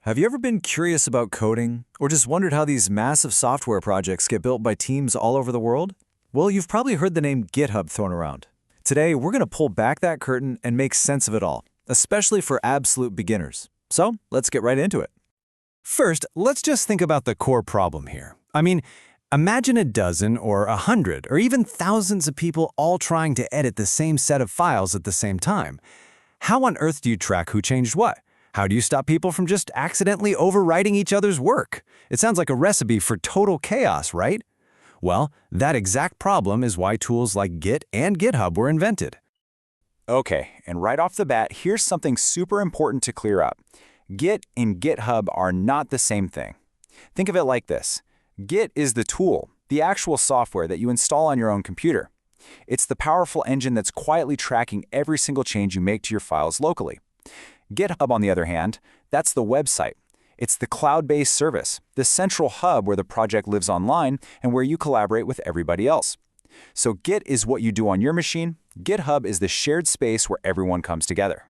Have you ever been curious about coding, or just wondered how these massive software projects get built by teams all over the world? Well, you've probably heard the name GitHub thrown around. Today, we're going to pull back that curtain and make sense of it all, especially for absolute beginners. So, let's get right into it. First, let's just think about the core problem here. Imagine a dozen or 100 or even thousands of people all trying to edit the same set of files at the same time. How on earth do you track who changed what? How do you stop people from just accidentally overwriting each other's work? It sounds like a recipe for total chaos, right? Well, that exact problem is why tools like Git and GitHub were invented. Okay, and right off the bat, here's something super important to clear up. Git and GitHub are not the same thing. Think of it like this. Git is the tool, the actual software that you install on your own computer. It's the powerful engine that's quietly tracking every single change you make to your files locally. GitHub, on the other hand, that's the website. It's the cloud-based service, the central hub where the project lives online and where you collaborate with everybody else. So Git is what you do on your machine. GitHub is the shared space where everyone comes together.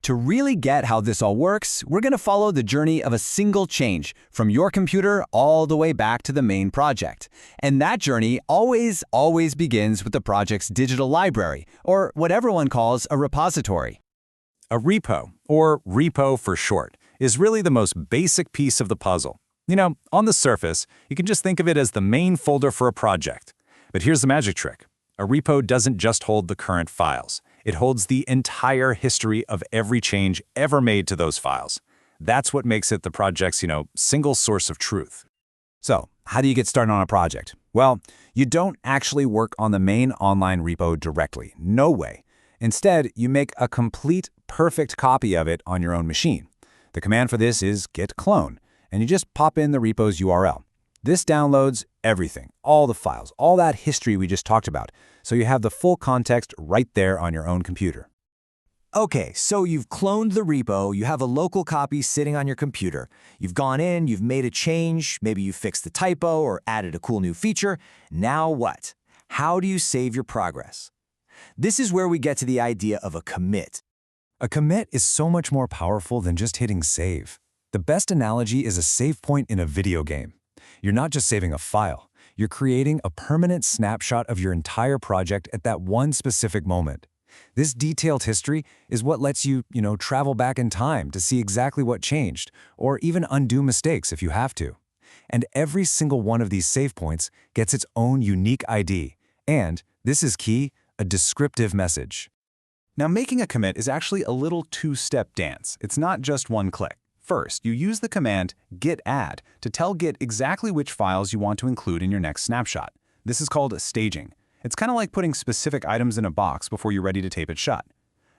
To really get how this all works, we're going to follow the journey of a single change from your computer all the way back to the main project. And that journey always begins with the project's digital library, or what everyone calls a repository. A repo, or repo for short, is really the most basic piece of the puzzle. On the surface, you can just think of it as the main folder for a project. But here's the magic trick. A repo doesn't just hold the current files. It holds the entire history of every change ever made to those files. That's what makes it the project's, single source of truth. So, how do you get started on a project? Well, you don't actually work on the main online repo directly. No way. Instead, you make a complete, perfect copy of it on your own machine. The command for this is git clone, and you just pop in the repo's URL. This downloads everything, all the files, all that history we just talked about, so you have the full context right there on your own computer. Okay, so you've cloned the repo, you have a local copy sitting on your computer. You've gone in, you've made a change, maybe you fixed the typo or added a cool new feature. Now what? How do you save your progress? This is where we get to the idea of a commit. A commit is so much more powerful than just hitting save. The best analogy is a save point in a video game. You're not just saving a file. You're creating a permanent snapshot of your entire project at that one specific moment. This detailed history is what lets you, travel back in time to see exactly what changed, or even undo mistakes if you have to. And every single one of these save points gets its own unique ID. And, this is key, a descriptive message. Now, making a commit is actually a little two-step dance. It's not just one click. First, you use the command git add to tell Git exactly which files you want to include in your next snapshot. This is called staging. It's kind of like putting specific items in a box before you're ready to tape it shut.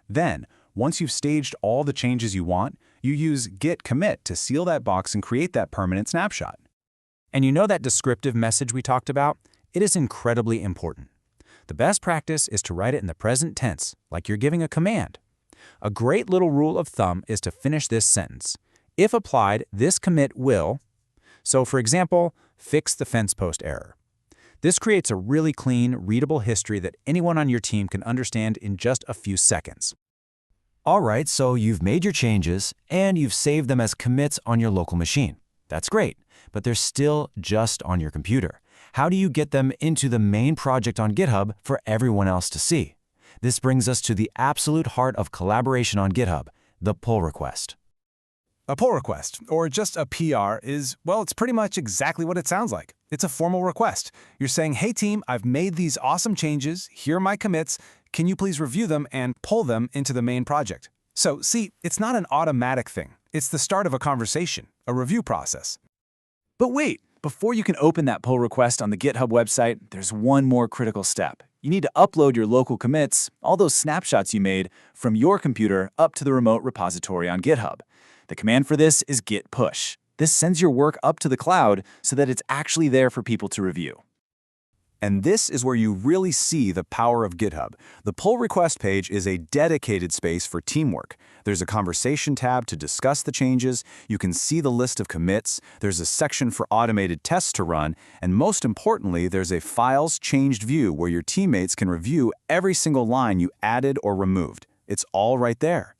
Then, once you've staged all the changes you want, you use git commit to seal that box and create that permanent snapshot. And that descriptive message we talked about? It is incredibly important. The best practice is to write it in the present tense, like you're giving a command. A great little rule of thumb is to finish this sentence. If applied, this commit will. So, for example, fix the fence post error. This creates a really clean, readable history that anyone on your team can understand in just a few seconds. All right, so you've made your changes, and you've saved them as commits on your local machine. That's great, but they're still just on your computer. How do you get them into the main project on GitHub for everyone else to see? This brings us to the absolute heart of collaboration on GitHub, the pull request. A pull request, or just a PR, it's pretty much exactly what it sounds like. It's a formal request. You're saying, hey team, I've made these awesome changes, here are my commits, can you please review them and pull them into the main project? So, see, it's not an automatic thing. It's the start of a conversation, a review process. But wait, before you can open that pull request on the GitHub website, there's one more critical step. You need to upload your local commits, all those snapshots you made, from your computer up to the remote repository on GitHub. The command for this is git push. This sends your work up to the cloud so that it's actually there for people to review. And this is where you really see the power of GitHub. The pull request page is a dedicated space for teamwork. There's a conversation tab to discuss the changes, you can see the list of commits, there's a section for automated tests to run, and most importantly, there's a files changed view where your teammates can review every single line you added or removed. It's all right there.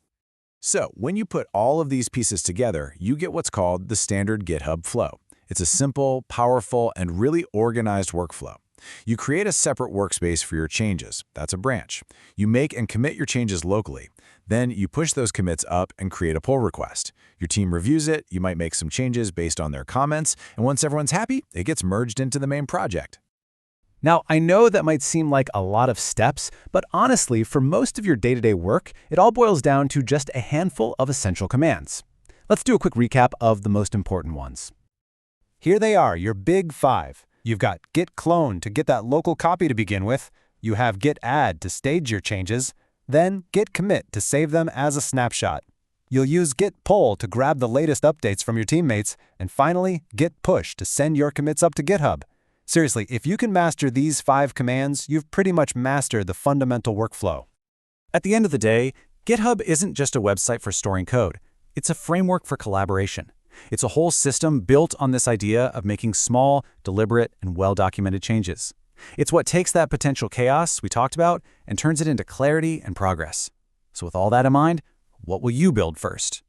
So when you put all of these pieces together, you get what's called the standard GitHub flow. It's a simple, powerful, and really organized workflow. You create a separate workspace for your changes. That's a branch. You make and commit your changes locally. Then you push those commits up and create a pull request. Your team reviews it, you might make some changes based on their comments, and once everyone's happy, it gets merged into the main project. Now, I know that might seem like a lot of steps, but honestly, for most of your day-to-day work, it all boils down to just a handful of essential commands. Let's do a quick recap of the most important ones. Here they are, your big 5. You've got git clone to get that local copy to begin with. You have git add to stage your changes. Then git commit to save them as a snapshot. You'll use git pull to grab the latest updates from your teammates. And finally, git push to send your commits up to GitHub. Seriously, if you can master these 5 commands, you've pretty much mastered the fundamental workflow. At the end of the day, GitHub isn't just a website for storing code. It's a framework for collaboration. It's a whole system built on this idea of making small, deliberate, and well-documented changes. It's what takes that potential chaos we talked about and turns it into clarity and progress. So with all that in mind, what will you build first?